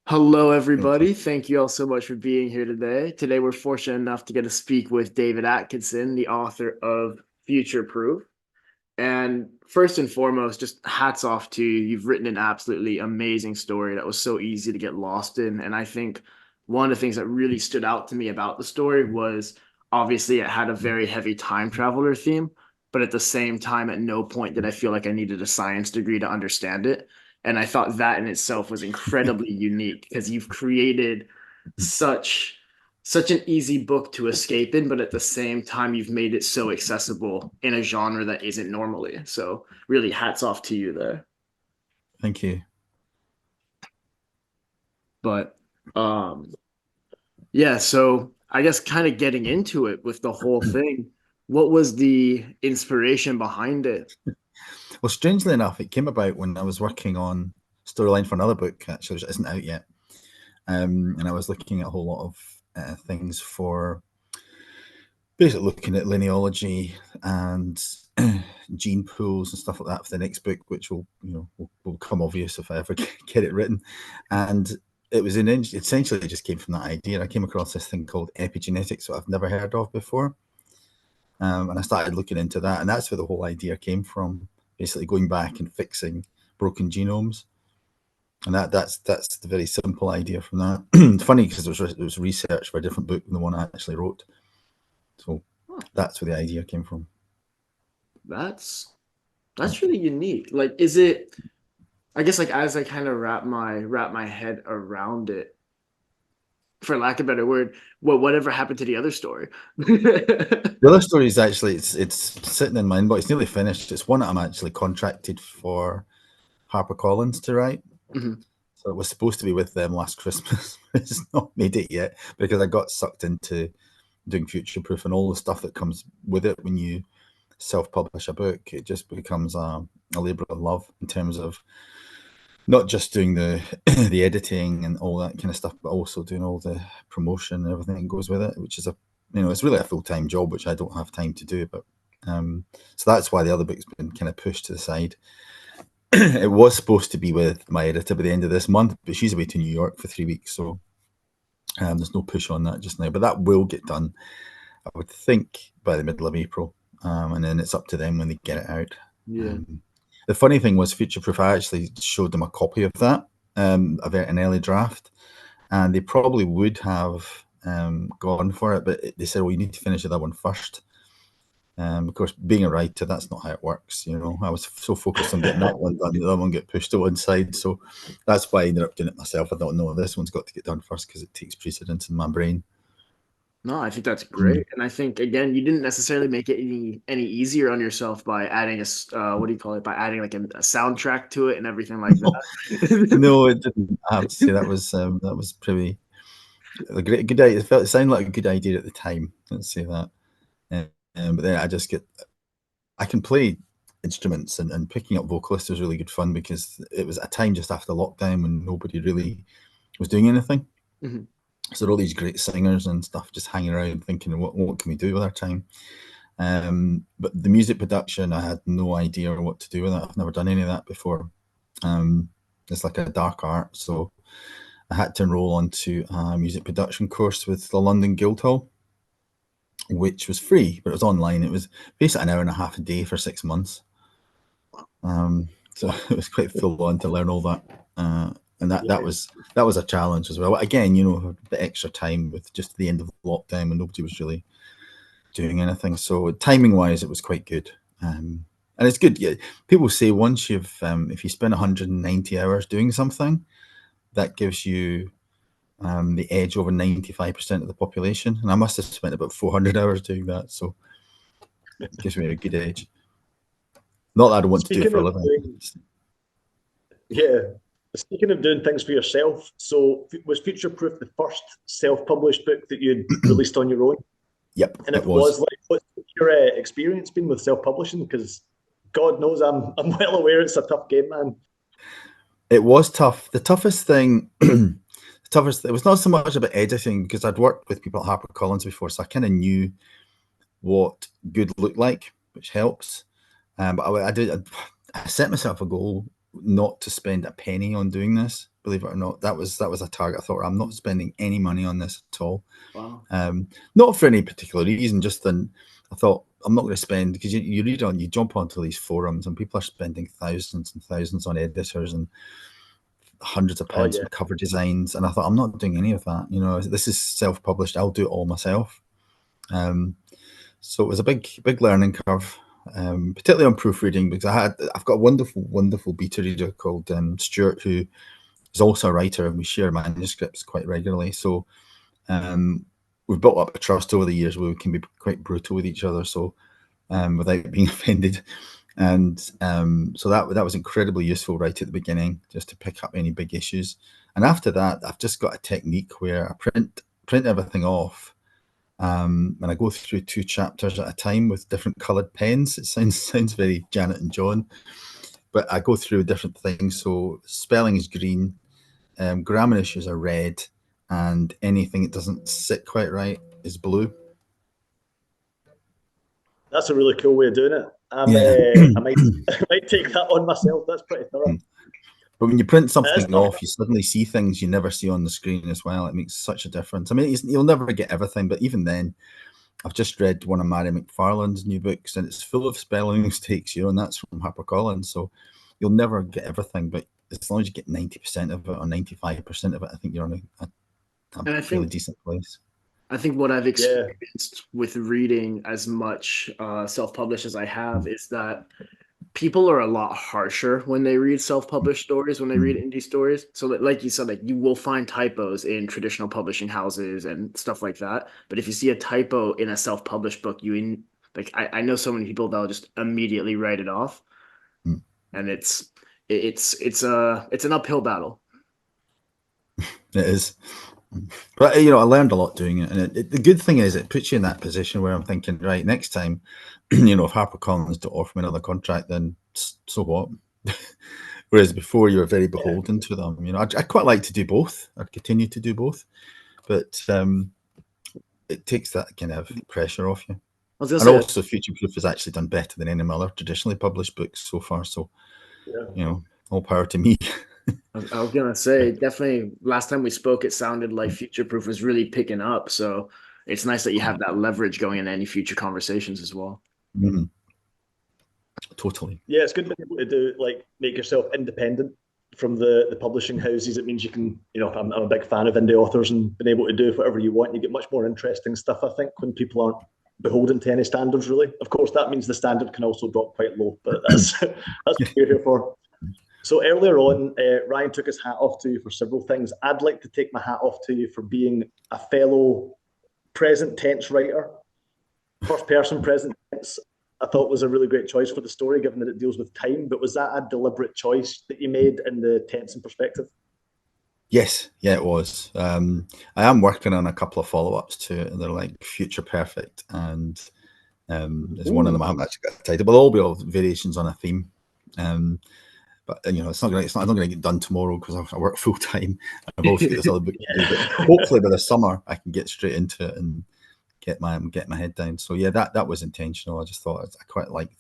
Hello, Okay. everybody. Thank you all so much for being here today. Today, we're fortunate enough to get to speak with David Atkinson, the author of Future Proof. And first and foremost, just hats off to you. You've written an absolutely amazing story that was so easy to get lost in. And I think one of the things that really stood out to me about the story was obviously it had a very heavy time traveler theme, but at the same time, at no point did I feel like I needed a science degree to understand it. And I thought that in itself was incredibly unique because you've created such such an easy book to escape in, but at the same time, you've made it so accessible in a genre that isn't normally. So, really, hats off to you there. Thank you. But, um, yeah, so I guess kind of getting into it with the whole thing, what was the inspiration behind it? Well, strangely enough, it came about when I was working on storyline for another book, actually, which isn't out yet. And I was looking at a whole lot of things for basically looking at lineology and gene pools and stuff like that for the next book, which will come obvious if I ever get it written. And it was essentially it just came from that idea. I came across this thing called epigenetics, that I've never heard of before. And I started looking into that, and that's where the whole idea came from. Basically, going back and fixing broken genomes, and that's the very simple idea from that. It's funny because it was research for a different book than the one I actually wrote, so Huh, that's where the idea came from. that's that's really unique. Like, is it? I guess like as I kind of wrap my head around it, for lack of a better word, whatever happened to the other story? The other story is actually it's sitting in my inbox. It's nearly finished. It's one that I'm actually contracted for HarperCollins to write. Mhm. So it was supposed to be with them last Christmas. It's not made it yet because I got sucked into doing future proof and all the stuff that comes with it when you self-publish a book. It just becomes a labor of love in terms of not just doing the the editing and all that kind of stuff, but also doing all the promotion and everything that goes with it, which is it's really a full-time job, which I don't have time to do. But so that's why the other book's been kind of pushed to the side. It was supposed to be with my editor by the end of this month, but she's away to New York for 3 weeks, so there's no push on that just now. But that will get done, I would think, by the middle of April, and then it's up to them when they get it out. Yeah. Um, the funny thing was, Future Proof, I actually showed them a copy of that, an early draft, and they probably would have gone for it, but they said, "Well, you need to finish that one first." Of course, being a writer, that's not how it works. I was so focused on getting that one done, the other one get pushed to one side. So that's why I ended up doing it myself. I thought, no, this one's got to get done first because it takes precedence in my brain. No, I think that's Mm. great, and I think again, you didn't necessarily make it any easier on yourself by adding what do you call it? By adding like a soundtrack to it and everything like No, that. no, it didn't. I have to say that was pretty a great good idea. It sounded like a good idea at the time. Let's say that. But then I can play instruments, and picking up vocalists was really good fun because it was a time just after lockdown when nobody really was doing anything. Mhm. So there are all these great singers and stuff just hanging around thinking, what can we do with our time? But the music production, I had no idea what to do with it. I've never done any of that before. Um, it's like a dark art, so I had to enroll onto a music production course with the London Guildhall, which was free, but it was online. It was basically an hour and a half a day for 6 months. So it was quite full on to learn all that, and that Yeah. that was that was a challenge as well. Again, the extra time with just the end of lockdown when nobody was really doing anything. So timing wise, it was quite good. And it's good. Yeah, people say once if you spend 190 hours doing something, that gives you the edge over 95% of the population. And I must have spent about 400 hours doing that, so it gives me a good edge. Not that I don't want to do it Speaking for a of living. doing, yeah, speaking of doing things for yourself, so was Future Proof the first self-published book that you'd released on your own? Yep, And it if it was. was, like, what's your experience been with self-publishing? Because God knows I'm well aware it's a tough game, man. It was tough. The toughest thing, the toughest, it was not so much about editing because I'd worked with people at HarperCollins before, so I kind of knew what good looked like, which helps. But I set myself a goal not to spend a penny on doing this. Believe it or not, that was a target. I thought I'm not spending any money on this at all. Wow. Not for any particular reason. Just then, I thought I'm not going to spend, because you jump onto these forums and people are spending thousands and thousands on editors and hundreds of pounds on cover designs, and I thought I'm not doing any of that. You know, this is self-published. I'll do it all myself. So it was a big learning curve, particularly on proofreading, because I've got a wonderful beta reader called Stuart, who is also a writer, and we share manuscripts quite regularly. So we've built up a trust over the years where we can be quite brutal with each other, so without being offended. And so that was incredibly useful right at the beginning, just to pick up any big issues. And after that, I've just got a technique where I print everything off, and I go through 2 chapters at a time with different coloured pens. It sounds very Janet and John, but I go through different things. So spelling is green, grammar issues are red, and anything that doesn't sit quite right is blue. That's a really cool way of doing it. Yeah. I might take that on myself. That's pretty thorough. But when you print something off, you suddenly see things you never see on the screen as well. It makes such a difference. I mean, you'll never get everything, but even then, I've just read one of Mary McFarlane's new books, and it's full of spelling mistakes, and that's from HarperCollins. So you'll never get everything, but as long as you get 90% of it or 95% of it, I think you're on a fairly decent place. I think what I've experienced with reading as much self-published as I have is that people are a lot harsher when they read self-published stories, when they read indie stories. So like you said, like you will find typos in traditional publishing houses and stuff like that. But if you see a typo in a self-published book, I know so many people that'll just immediately write it off. And it's an uphill battle. It is. But I learned a lot doing it, and the good thing is it puts you in that position where I'm thinking, right, next time, if HarperCollins don't offer me another contract, then so what? Whereas before you were very beholden to them. I quite like to do both. I continue to do both, but it takes that kind of pressure off you. And also, Future Proof has actually done better than any of my other traditionally published books so far. So, all power to me. I was gonna say, definitely last time we spoke, it sounded like Future Proof was really picking up. So it's nice that you have that leverage going into any future conversations as well. Mm-hmm. Totally. Yeah, it's good to be able to make yourself independent from the publishing houses. It means you can, I'm a big fan of indie authors, and being able to do whatever you want. You get much more interesting stuff, I think, when people aren't beholden to any standards, really. Of course, that means the standard can also drop quite low, but that's what we're here for. So earlier on, Ryan took his hat off to you for several things. I'd like to take my hat off to you for being a fellow present tense writer. First person present tense, I thought was a really great choice for the story, given that it deals with time. But was that a deliberate choice that you made in the tense and perspective? Yes, yeah, it was. I am working on a couple of follow-ups to it, and they're like Future Perfect, and there's one of them I haven't actually got a title, but they'll all be all variations on a theme. But it's not going to get done tomorrow because I work full time. I've also got this other book to do. But hopefully by the summer I can get straight into it and get my head down. So yeah, that was intentional. I just thought I quite like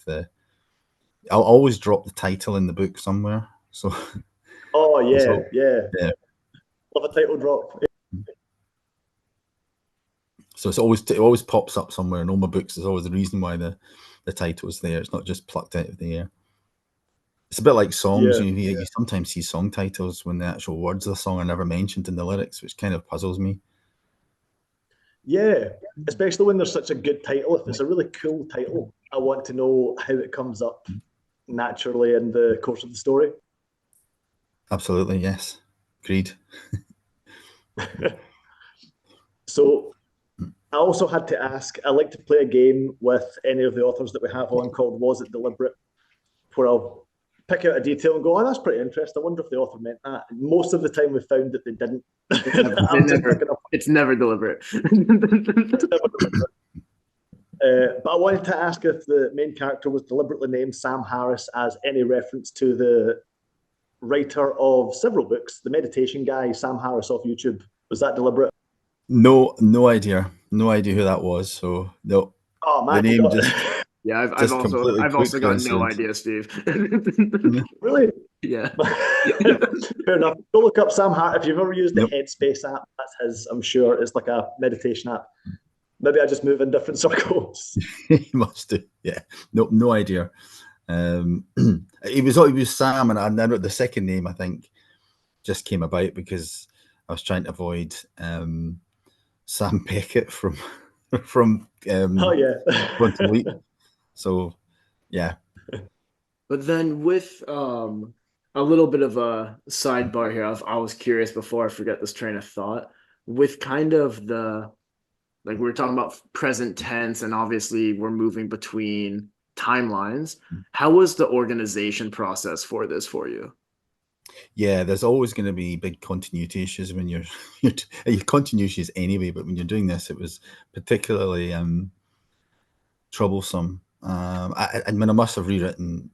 I'll always drop the title in the book somewhere. So oh yeah. Love a title drop. So it always pops up somewhere in all my books. There's always the reason why the title is there. It's not just plucked out of the air. It's a bit like songs. You sometimes see song titles when the actual words of the song are never mentioned in the lyrics, which kind of puzzles me. Yeah, especially when there's such a good title. If it's a really cool title, I want to know how it comes up naturally in the course of the story. Absolutely, yes. Agreed. So I also had to ask, I like to play a game with any of the authors that we have on called Was It Deliberate? Where I'll pick out a detail and go, oh, that's pretty interesting. I wonder if the author meant that. And most of the time we found that they didn't. It's never deliberate. But I wanted to ask if the main character was deliberately named Sam Harris as any reference to the writer of several books, the meditation guy, Sam Harris off YouTube. Was that deliberate? No idea. No idea who that was. So no. Oh man, the name just Yeah, I've Just also completely I've quick also got no coincidence. idea, Steve. Really? Yeah. Fair enough. Go look up Sam Hart. If you've ever used the Yep. Headspace app, that's his. I'm sure it's like a meditation app. Maybe I just move in different circles. He must do. Yeah. No idea. He was Sam, and I wrote the second name. I think just came about because I was trying to avoid Sam Beckett from Oh yeah. Quantum Leap. So yeah. But then with a little bit of a sidebar here, I was curious before I forget this train of thought. With kind of the like we were talking about present tense, and obviously we're moving between timelines. How was the organization process for this for you? Yeah, there's always going to be big continuity issues when you're continuity issues anyway, but when you're doing this, it was particularly troublesome. I mean, I must have rewritten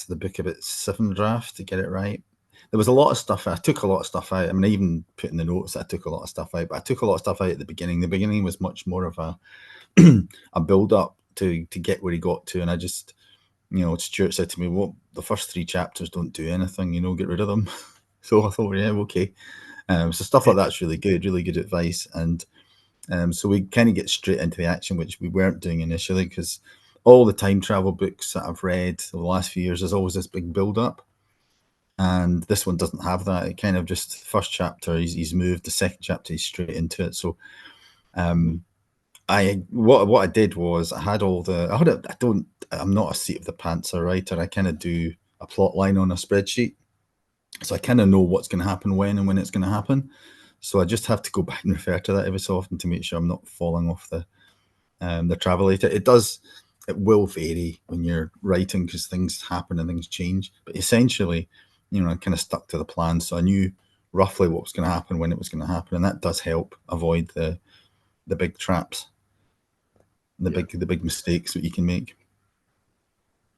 the book about 7 drafts to get it right. There was a lot of stuff. I took a lot of stuff out. I mean, I even put in the notes that I took a lot of stuff out, but I took a lot of stuff out at the beginning. The beginning was much more of a a build up to get where he got to, and I just, Stuart said to me, "Well, the first 3 chapters don't do anything. Get rid of them." So I thought, yeah, okay. So stuff like that's really good advice, and so we kind of get straight into the action, which we weren't doing initially, because all the time travel books that I've read over the last few years, there's always this big build up. And this one doesn't have that. It kind of just first chapter, he's moved. The second chapter, he's straight into it. So, what I did was I had all the I'm not a seat of the pants writer. I kind of do a plot line on a spreadsheet, so I kind of know what's going to happen when and when it's going to happen. So I just have to go back and refer to that every so often to make sure I'm not falling off the travelator. It will vary when you're writing because things happen and things change. But essentially, I kind of stuck to the plan, so I knew roughly what was going to happen when it was going to happen, and that does help avoid the big traps, the big mistakes that you can make.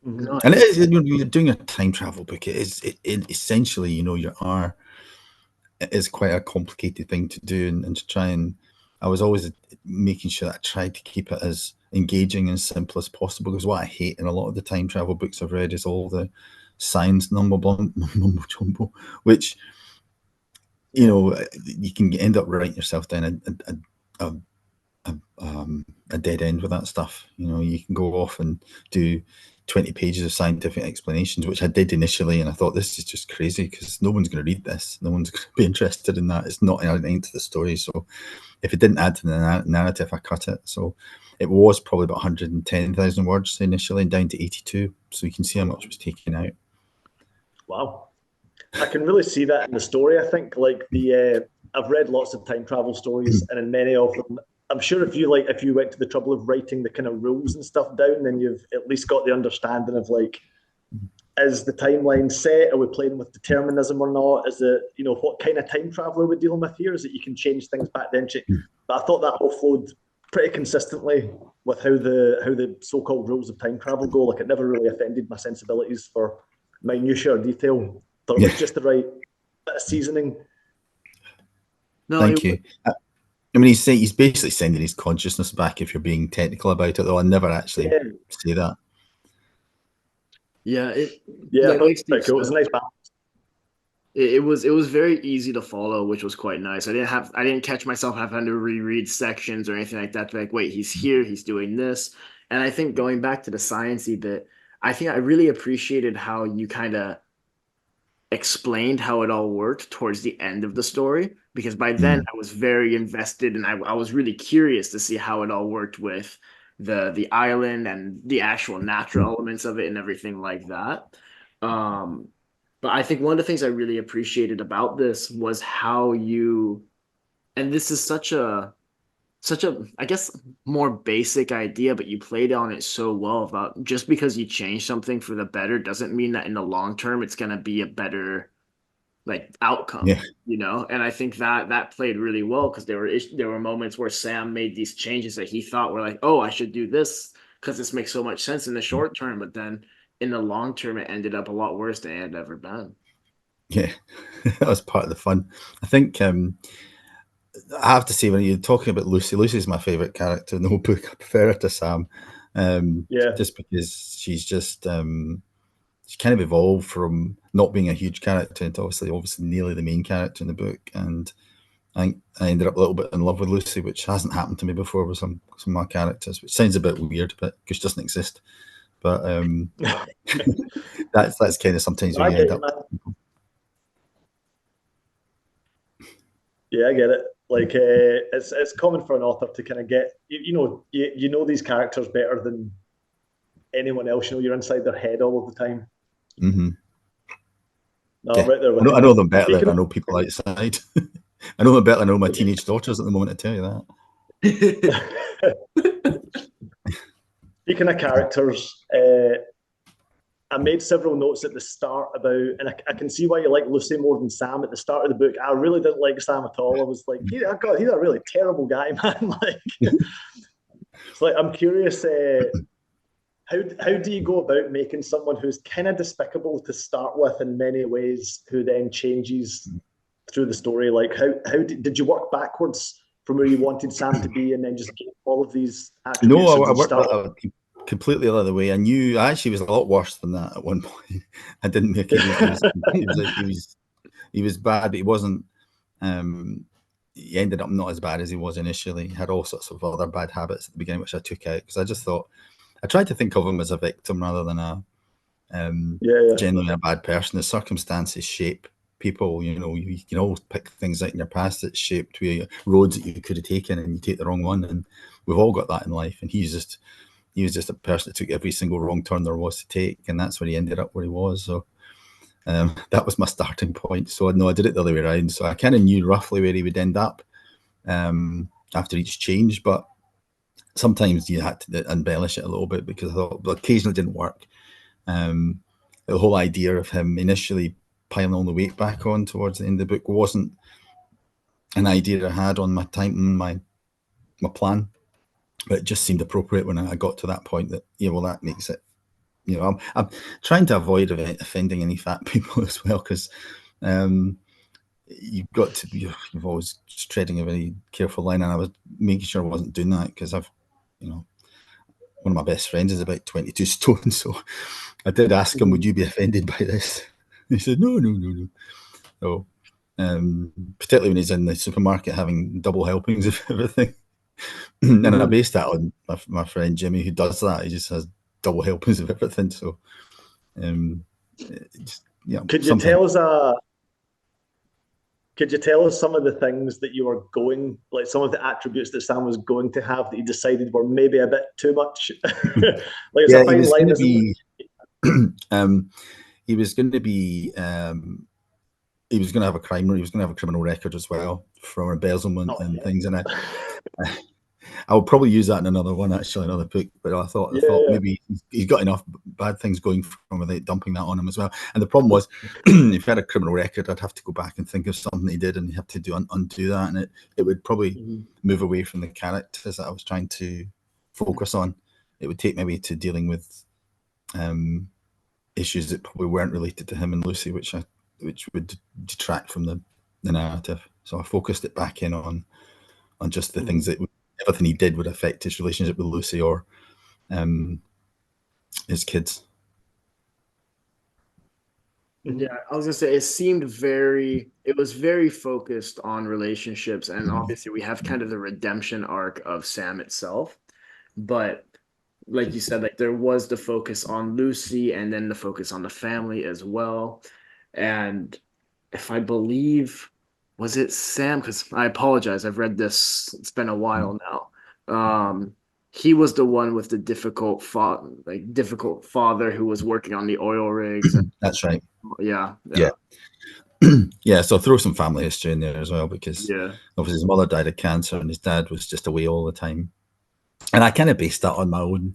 Mhm. And it is, you're doing a time travel book. It essentially, it is quite a complicated thing to do, and to try and I was always making sure that I tried to keep it as engaging and simple as possible, because what I hate in a lot of the time travel books I've read is all the science mumbo jumbo, which you can end up writing yourself down a dead end with that stuff. You can go off and do 20 pages of scientific explanations, which I did initially, and I thought, this is just crazy because no one's going to read this. No one's going to be interested in that. It's not adding to the story. So if it didn't add to the narrative, I cut it. So it was probably about 110,000 words initially, and down to 82. So you can see how much was taken out. Wow. I can really see that in the story. I think I've read lots of time travel stories, and in many of them, I'm sure if you went to the trouble of writing the kind of rules and stuff down, then you've at least got the understanding of is the timeline set? Are we playing with determinism or not? Is it, what kind of time travel are we dealing with here? Is it you can change things back then? But I thought that all flowed pretty consistently with how the so-called rules of time travel go. Like, it never really offended my sensibilities for minutiae or detail. Thought it was just the right bit of seasoning. No, Thank you. I mean, he's basically sending his consciousness back, if you're being technical about it, though I never actually say that. Yeah, I thought it was cool. It was a nice balance. It was very easy to follow, which was quite nice. I didn't catch myself having to reread sections or anything like that to be like, wait, he's here, he's doing this. And I think going back to the sciencey bit, I think I really appreciated how you kind of explained how it all worked towards the end of the story, because by then I was very invested, and I was really curious to see how it all worked with the island and the actual natural elements of it and everything like that. But I think one of the things I really appreciated about this was how you, and this is such a I guess more basic idea, but you played on it so well about just because you change something for the better doesn't mean that in the long term it's gonna be a better outcome, And I think that played really well, because there were moments where Sam made these changes that he thought were like, oh, I should do this because this makes so much sense in the short term, but then in the long term it ended up a lot worse than it had ever been. Yeah, that was part of the fun. I think I have to say, when you're talking about Lucy, Lucy's my favourite character in the whole book. I prefer her to Sam. Yeah. Just because she's just she kind of evolved from not being a huge character into obviously nearly the main character in the book, and I ended up a little bit in love with Lucy, which hasn't happened to me before with some of my characters, which sounds a bit weird, but because she doesn't exist. But that's kind of sometimes where I you get end you, up. man. Yeah, I get it. Like it's common for an author to kind of get you know these characters better than anyone else. You know, you're inside their head all of the time. Mm-hmm. No, I'm Yeah, right there with I you, know man. them better than Speaking I of know people outside. I know them better than I know my teenage daughters at the moment. I tell you speaking of characters, I made several notes at the start about, and I can see why you like Lucy more than Sam at the start of the book. I really didn't like Sam at all. I was like, God, he's a really terrible guy, man. Like, it's like I'm curious. How do you go about making someone who's kind of despicable to start with in many ways, who then changes through the story? Like, how did you work backwards from where you wanted Sam to be, and then just get all of these that. No, attributes? Or did I you worked start? that completely the other way. I knew actually he was a lot worse than that at one point. I didn't make it. He was bad, but he wasn't. He ended up not as bad as he was initially. He had all sorts of other bad habits at the beginning, which I took out because I just thought I tried to think of him as a victim rather than a Yeah, genuinely a bad person. The circumstances shape people. You can always pick things out in your past that shaped roads that you could have taken, and you take the wrong one. And we've all got that in life. And he was just a person that took every single wrong turn there was to take, and that's where he ended up where he was. So that was my starting point. So no, I did it the other way around. So I kind of knew roughly where he would end up after each change, but sometimes you had to embellish it a little bit because I thought occasionally it didn't work. The whole idea of him initially piling all the weight back on towards the end of the book wasn't an idea I had on my time, my plan, but it just seemed appropriate when I got to that point that, that makes it, I'm trying to avoid offending any fat people as well, because you've got to be, you've always treading a very careful line, and I was making sure I wasn't doing that because one of my best friends is about 22 stone, so I did ask him, would you be offended by this? He said, no. So, particularly when he's in the supermarket having double helpings of everything. And I based that on my friend Jimmy, who does that. He just has double helpings of everything. So, Could you tell us some of the things that you were going, like some of the attributes that Sam was going to have that you decided were maybe a bit too much? Like it's a fine line, isn't it? He was going to be he was going to have a crime, he was going to have a criminal record as well from embezzlement things. And I will probably use that in another one, actually, another book. But I thought maybe he's got enough bad things going for him without dumping that on him as well. And the problem was, if he had a criminal record, I'd have to go back and think of something he did, and you have to undo that, and it would probably move away from the characters that I was trying to focus on. It would take maybe to dealing with issues that probably weren't related to him and Lucy, which would detract from the narrative. So I focused it back in on just the things that everything he did would affect his relationship with Lucy or his kids. Yeah, I was gonna say it was very focused on relationships, and obviously we have kind of the redemption arc of Sam itself, but like you said, like there was the focus on Lucy and then the focus on the family as well. And if I believe, was it Sam? Because I apologize, I've read this, it's been a while now. He was the one with the difficult father who was working on the oil rigs. That's right. Yeah. Yeah, so throw some family history in there as well, because Yeah. obviously his mother died of cancer and his dad was just away all the time. And I kind of based that on my own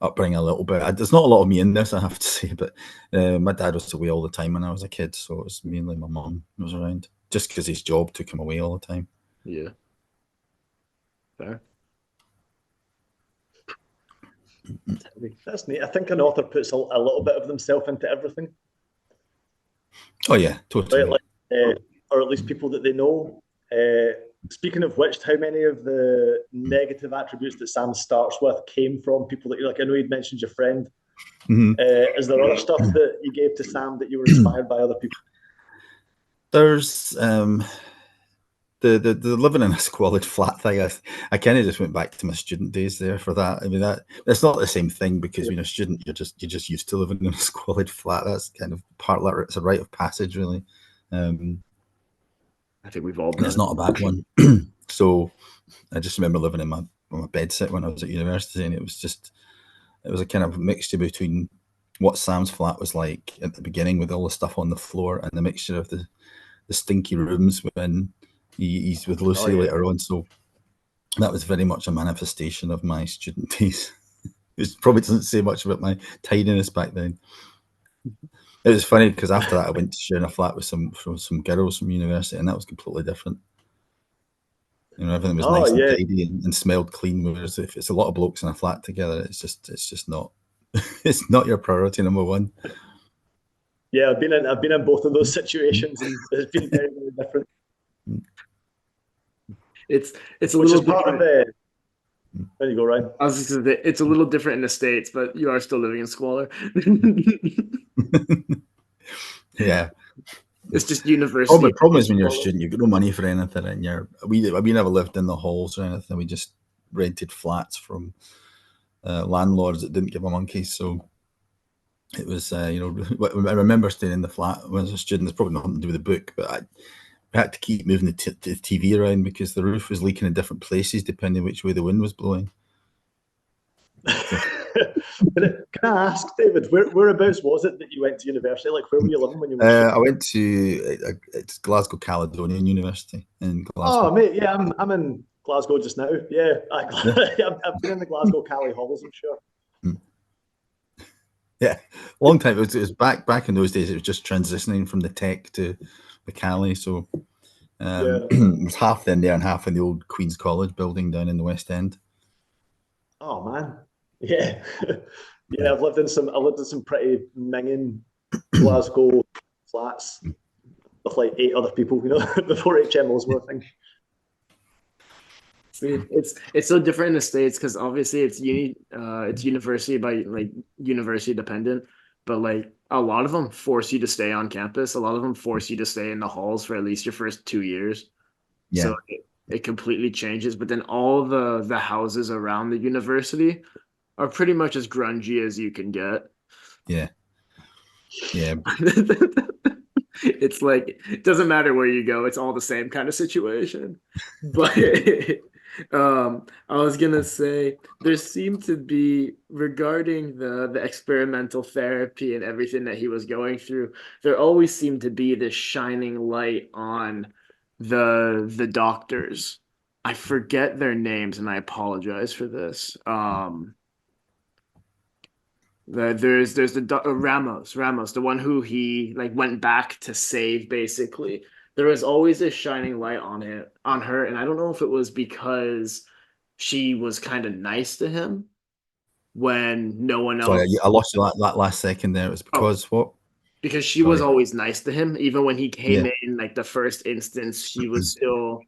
upbringing a little bit. There's not a lot of me in this, I have to say, but my dad was away all the time when I was a kid, so it was mainly my mum who was around, just because his job took him away all the time. Yeah. Fair. That's neat. I think an author puts a little bit of themselves into everything. Oh yeah, totally. Right? Like, or at least people that they know. Speaking of which, how many of the negative attributes that Sam starts with came from people that you're like? I know you'd mentioned your friend. Is there other stuff that you gave to Sam that you were inspired by other people? There's the living in a squalid flat thing. I kind of just went back to my student days there for that. I mean, that's not the same thing, because when you're a student, you're just used to living in a squalid flat. That's kind of it's a rite of passage, really. I think we've all done It's it. not a bad one. So I just remember living in my bed sit when I was at university, and it was a kind of mixture between what Sam's flat was like at the beginning with all the stuff on the floor, and the mixture of the stinky rooms when he's with Lucy later on. So that was very much a manifestation of my student days. It probably doesn't say much about my tidiness back then. It was funny because after that I went to share a flat with some girls from university, and that was completely different. You know, everything was nice and tidy and smelled clean. Whereas if it's a lot of blokes in a flat together, it's just not it's not your priority number one. Yeah, I've been in both of those situations, and it's been very, very different. It's a Which little is part different. of there you go, Ryan. I was just gonna say, it's a little different in the States, but you are still living in squalor. Yeah. It's just university. The problem is when you're a student, you've got no money for anything, and we never lived in the halls or anything. We just rented flats from landlords that didn't give a monkey. So it was, I remember staying in the flat when I was a student. It's probably nothing to do with the book, but I had to keep moving the TV around because the roof was leaking in different places depending which way the wind was blowing. Can I ask, David, whereabouts was it that you went to university? Like, where were you living when you were? I went to it's Glasgow Caledonian University in Glasgow. Oh, mate, yeah, I'm in Glasgow just now. Yeah, I've been in the Glasgow Cali halls, I'm sure. Yeah, long time. It was back in those days. It was just transitioning from the tech to the Cali. So it was half in there and half in the old Queen's College building down in the West End. Oh man, yeah, yeah. I've lived in some pretty minging Glasgow flats with like 8 other people, before HMOs were a thing. See, it's so different in the States because obviously it's university by like university dependent, but like a lot of them force you to stay on campus. A lot of them force you to stay in the halls for at least your first 2 years. Yeah. So it completely changes. But then all the houses around the university are pretty much as grungy as you can get. Yeah. Yeah. It's like it doesn't matter where you go, it's all the same kind of situation. But I was gonna say there seemed to be, regarding the experimental therapy and everything that he was going through, there always seemed to be this shining light on the doctors. I forget their names and I apologize for this. There's the Ramos, the one who he like went back to save basically. There was always this shining light on her, and I don't know if it was because she was kind of nice to him when no one else. Sorry, I lost you that last second there. It was because what? Because she was always nice to him, even when he came in like the first instance, she was still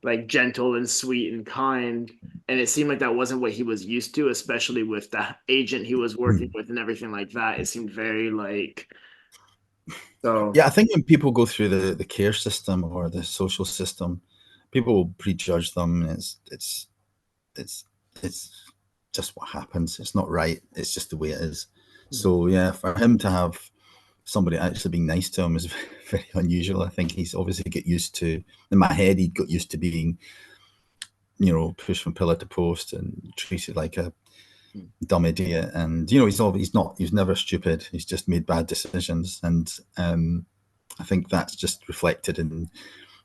like gentle and sweet and kind. And it seemed like that wasn't what he was used to, especially with the agent he was working with and everything like that. It seemed very like so. Yeah, I think when people go through the care system or the social system, people will prejudge them. It's just what happens. It's not right. It's just the way it is. So yeah, for him to have somebody actually being nice to him is very unusual. I think he's obviously got used to, in my head, he'd got used to being, pushed from pillar to post and treated like a dumb idiot. And he's never stupid. He's just made bad decisions. And I think that's just reflected in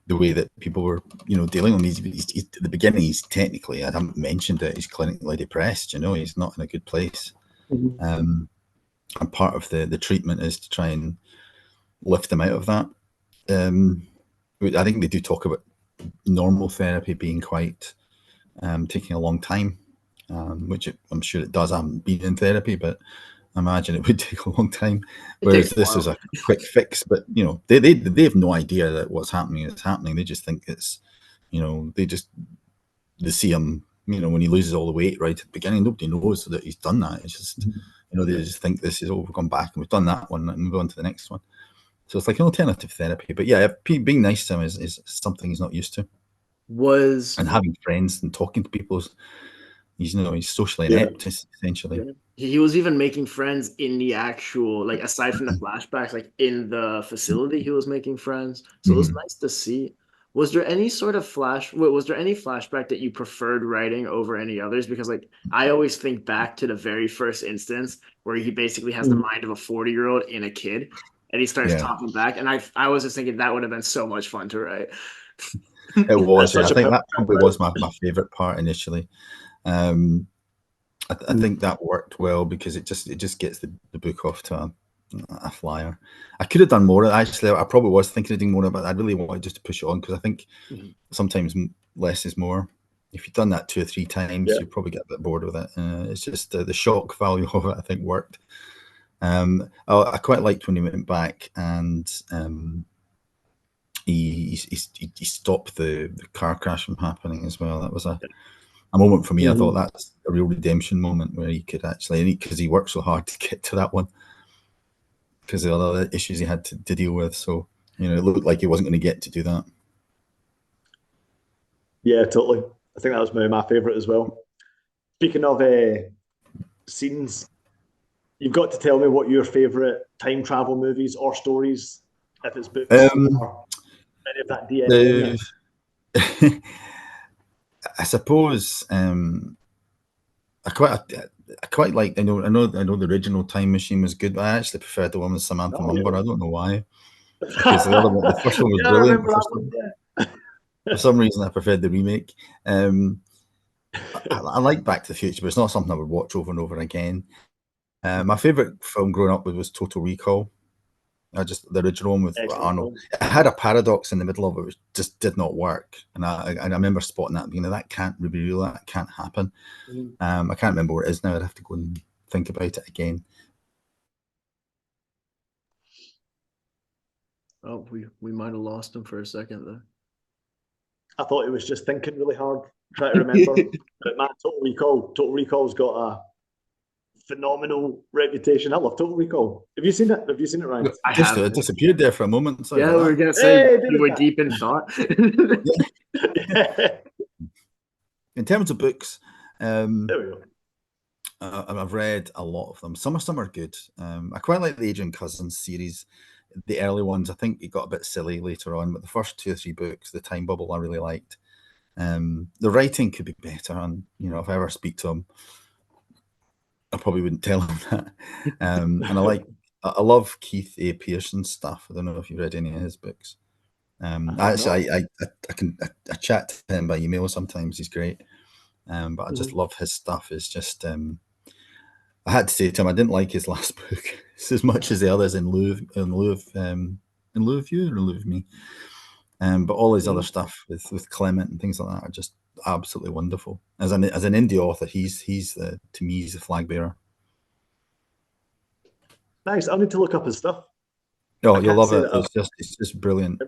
the way that people were, dealing with him. He's at the beginning, he's technically, I haven't mentioned it, he's clinically depressed. He's not in a good place. And part of the treatment is to try and lift them out of that. I think they do talk about normal therapy being quite taking a long time, which I'm sure it does. I haven't been in therapy, but I imagine it would take a long time. Whereas this is a quick fix. But they have no idea that what's happening is happening. They just think it's they see him, when he loses all the weight right at the beginning, nobody knows that he's done that. It's just, they just think this is, we've gone back and we've done that one and move on to the next one. So it's like an alternative therapy. But yeah, being nice to him is something he's not used to. And having friends and talking to people, he's socially inept, essentially. He was even making friends in the actual, like, aside from the flashbacks, like in the facility, he was making friends. So it was nice to see. Was there any sort of was there any flashback that you preferred writing over any others? Because, like, I always think back to the very first instance where he basically has the mind of a 40-year-old in a kid, and he starts talking back. And I was just thinking that would have been so much fun to write. It was. I think that probably was my favorite part initially. I think that worked well because it just gets the book off to a flyer. I could have done more. Actually, I probably was thinking of doing more, but I really wanted just to push it on because I think sometimes less is more. If you've done that 2 or 3 times, you probably get a bit bored with it. It's just the shock value of it, I think, worked. I quite liked when he went back and he stopped the car crash from happening as well. That was a moment for me. I thought that's a real redemption moment where he could actually, because he worked so hard to get to that one because of the other issues he had to deal with. So, it looked like he wasn't going to get to do that. Yeah, totally. I think that was my favorite as well. Speaking of scenes, you've got to tell me what your favorite time travel movies or stories, if it's books, or any of that DNA. I suppose I quite like. I know the original Time Machine was good, but I actually preferred the one with Samantha Mumber. I don't know why, because the first one was brilliant. For some reason, I preferred the remake. I like Back to the Future, but it's not something I would watch over and over again. My favorite film growing up was Total Recall. The original one with Arnold. It had a paradox in the middle of it, which just did not work. And I remember spotting that, that can't be real, that can't happen. I can't remember what it is now. I'd have to go and think about it again. Oh, we might have lost him for a second there. I thought he was just thinking really hard, trying to remember. But man, Total Recall's got a phenomenal reputation. I love Total Recall. Have you seen it? Have you seen it, Ryan? I just disappeared there for a moment. Sorry we were gonna say you were deep in thought. In terms of books, there we go. I've read a lot of them. Some are good. I quite like the Adrian Cousins series. The early ones, I think it got a bit silly later on, but the first 2 or 3 books, The Time Bubble, I really liked. The writing could be better, and if I ever speak to him, I probably wouldn't tell him that. And I love Keith A. Pearson's stuff. I don't know if you've read any of his books. I chat to him by email sometimes. He's great. But I just love his stuff. It's just I had to say to him, I didn't like his last book as much as the others in lieu of you or in lieu of me. But all his other stuff with Clement and things like that are just absolutely wonderful. As an indie author, he's to me he's the flag bearer. Nice. I'll need to look up his stuff. Oh, you'll love it. It's just brilliant.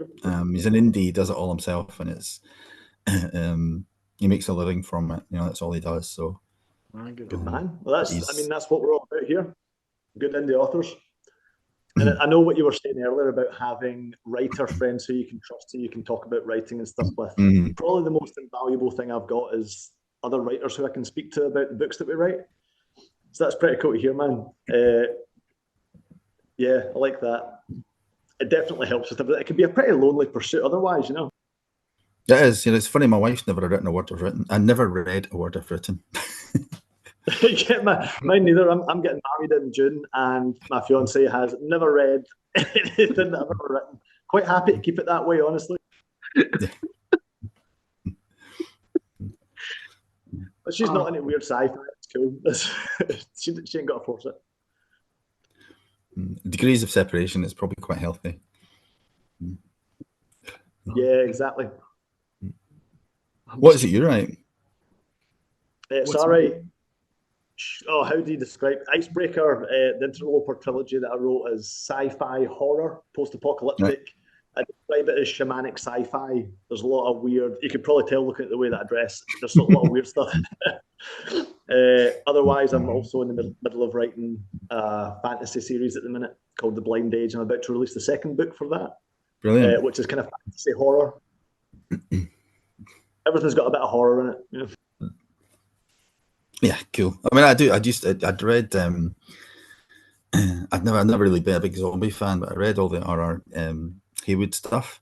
He's an indie, he does it all himself, and it's he makes a living from it. That's all he does. So good man. Well, that's what we're all about here. Good indie authors. And I know what you were saying earlier about having writer friends who you can trust, who you can talk about writing and stuff with. Probably the most invaluable thing I've got is other writers who I can speak to about the books that we write. So that's pretty cool to hear, man. Yeah, I like that. It definitely helps with it. It can be a pretty lonely pursuit otherwise, It is. It's funny. My wife's never written a word I've written. I never read a word I've written. Yeah, mine neither. I'm getting married in June, and my fiance has never read anything that I've ever written. Quite happy to keep it that way, honestly. But she's not any weird sci-fi. It's cool. She ain't got to force it. Degrees of separation is probably quite healthy. Yeah, exactly. What is it you write? It's all right. Oh, how do you describe Icebreaker? The Interloper trilogy that I wrote is sci-fi horror, post-apocalyptic. I describe it as shamanic sci-fi. There's a lot of weird. You could probably tell looking at the way that I dress. There's a lot of weird stuff. Otherwise, I'm also in the middle of writing a fantasy series at the minute called The Blind Age. I'm about to release the second book for that, Brilliant. which is kind of fantasy horror. Everything's got a bit of horror in it. You know? Yeah, cool. I mean, I'd read. I've never really been a big zombie fan, but I read all the R.R. Haywood stuff.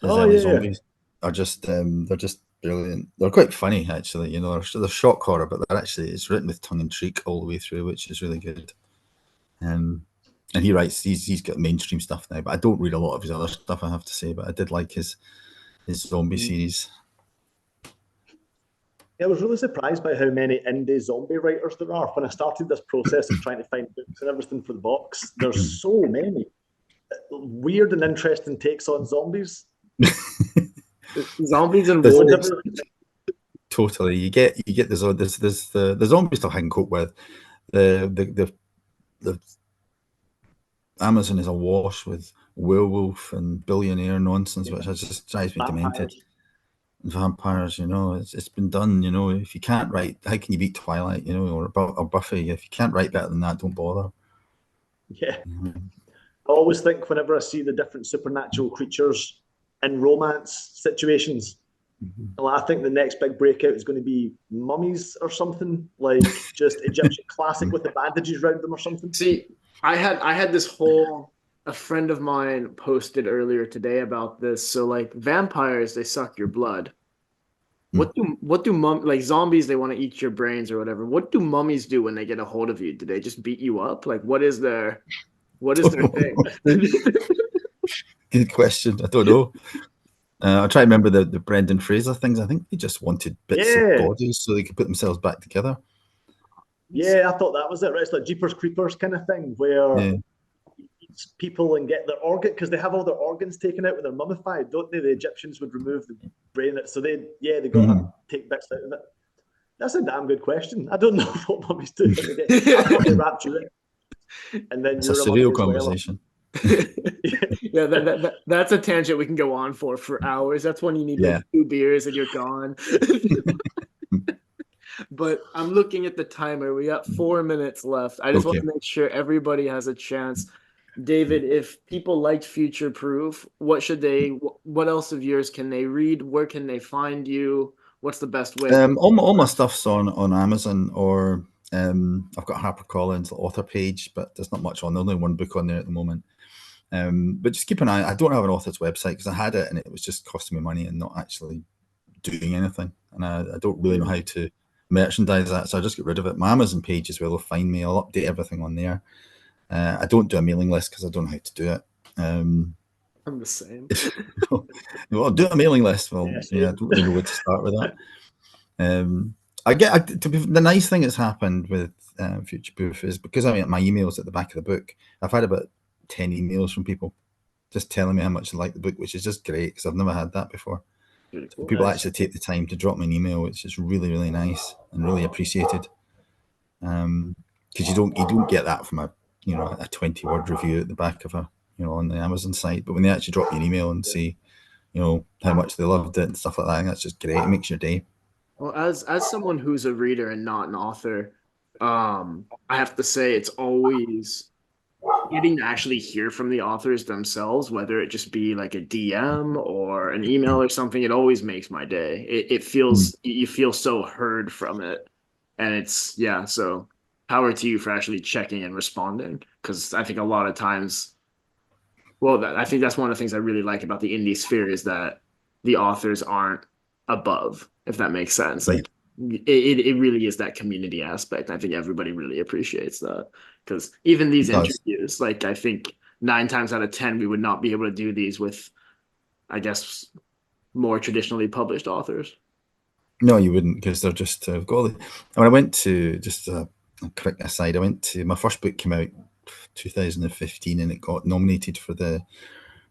His early zombies are just they're just brilliant. They're quite funny actually. You know, they're shock horror, but they're actually it's written with tongue in cheek all the way through, which is really good. And he writes. He's got mainstream stuff now, but I don't read a lot of his other stuff. I have to say, but I did like his zombie series. Yeah, I was really surprised by how many indie zombie writers there are. When I started this process of trying to find books and everything for the box, there's so many weird and interesting takes on zombies. Zombies and wolves. Totally, you get the zombie stuff I can cope with. The Amazon is awash with werewolf and billionaire nonsense, which just drives me demented. Vampires, you know, it's been done. You know, if you can't write, how can you beat Twilight? You know, or Buffy? If you can't write better than that, don't bother. Yeah, I always think whenever I see the different supernatural creatures in romance situations, I think the next big breakout is going to be mummies or something, like just Egyptian classic with the bandages around them or something. See, I had this whole. A friend of mine posted earlier today about this. So like vampires, they suck your blood. What do like zombies? They want to eat your brains or whatever. What do mummies do when they get a hold of you? Do they just beat you up? Like what is their thing? Good question. I don't know. I try to remember the Brendan Fraser things. I think they just wanted bits of bodies so they could put themselves back together. Yeah, I thought that was it. Right? It's like Jeepers Creepers kind of thing where people and get their organ because they have all their organs taken out when they're mummified, don't they? The Egyptians would remove the brain, so they got to take bits out of it. That's a damn good question. I don't know what mummies do. I thought they wrapped you in, and then it's a surreal conversation. Yeah, that's a tangent we can go on for hours. That's when you need like 2 beers and you're gone. But I'm looking at the timer. We got 4 minutes left. I just want to make sure everybody has a chance. David, if people liked Future Proof, what else of yours can they read? Where can they find you? What's the best way? All my stuff's on Amazon, or I've got HarperCollins author page, but there's not much on. There's only one book on there at the moment. But just keep an eye. I don't have an author's website because I had it and it was just costing me money and not actually doing anything. And I don't really know how to merchandise that, so I just get rid of it. My Amazon page is where they'll find me. I'll update everything on there. I don't do a mailing list because I don't know how to do it. I'm the same. Well, I'll do a mailing list. Well, I don't really know where to start with that. The nice thing that's happened with Future Proof is because my email's at the back of the book. I've had about 10 emails from people just telling me how much they like the book, which is just great because I've never had that before. So people actually take the time to drop me an email, which is really, really nice and really appreciated. Because you don't get that from a 20-word review at the back of on the Amazon site, but when they actually drop you an email and say, how much they loved it and stuff like that, that's just great. It makes your day. Well, as someone who's a reader and not an author, I have to say it's always getting to actually hear from the authors themselves, whether it just be like a DM or an email or something. It always makes my day. It feels you feel so heard from it, and it's so. Power to you for actually checking and responding, because I think a lot of times, I think that's one of the things I really like about the indie sphere is that the authors aren't above, if that makes sense. Like it really is that community aspect. I think everybody really appreciates that, because even these interviews, like I think 9 times out of 10, we would not be able to do these with, I guess, more traditionally published authors. No, you wouldn't, because they're just when I went to just a quick aside, I went to my first book came out 2015 and it got nominated for the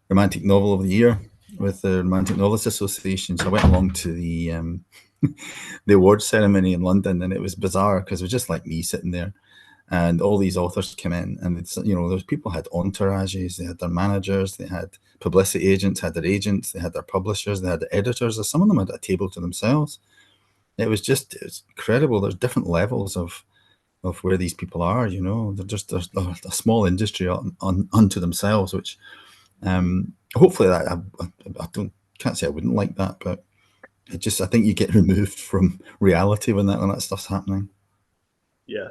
Romantic Novel of the Year with the Romantic Novelists Association. So I went along to the the awards ceremony in London, and it was bizarre because it was just like me sitting there, And all these authors came in, and it's, you know, there's people had entourages, they had their managers, they had publicity agents, had their agents, they had their publishers, they had the editors. Some of them had a table to themselves. It was incredible. There's different levels of where they're people are. You know, they're a small industry unto themselves. Which hopefully that I can't say I wouldn't like that, but I think you get removed from reality when that stuff's happening. Yeah.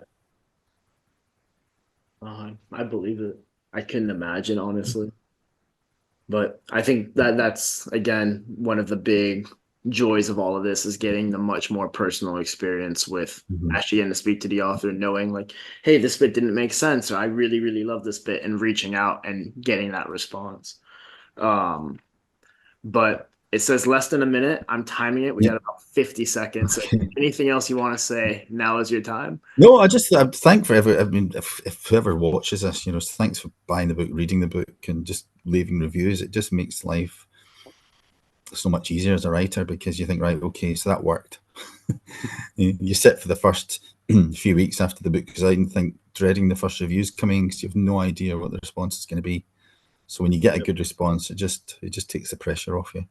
I believe it. I couldn't imagine, honestly. But I think that's, again, one of the big joys of all of this is getting the much more personal experience with actually getting to speak to the author, knowing like, hey, this bit didn't make sense, or I really, really love this bit, and reaching out and getting that response. But it says less than a minute. I'm timing it. We got about 50 seconds. So anything else you want to say? Now is your time. No, I thank for I mean, if whoever watches this, you know, thanks for buying the book, reading the book, and just leaving reviews. It just makes life so much easier as a writer, because you think, right, okay, so that worked. You sit for the first few weeks after the book goes out and think, dreading the first reviews coming, because you have no idea what the response is going to be. So when you get a good response, it just takes the pressure off you.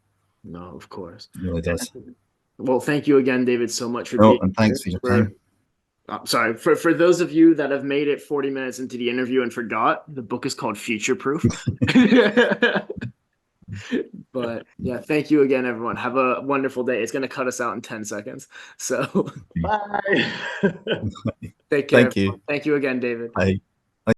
No, of course. It really does. Well, thank you again, David, so much for being and thanks here. for your time. Sorry, for those of you that have made it 40 minutes into the interview and forgot, the book is called Future Proof. But yeah, thank you again, everyone. Have a wonderful day. It's going to cut us out in 10 seconds. So Bye. take care. Thank you. Thank you again, David. Bye.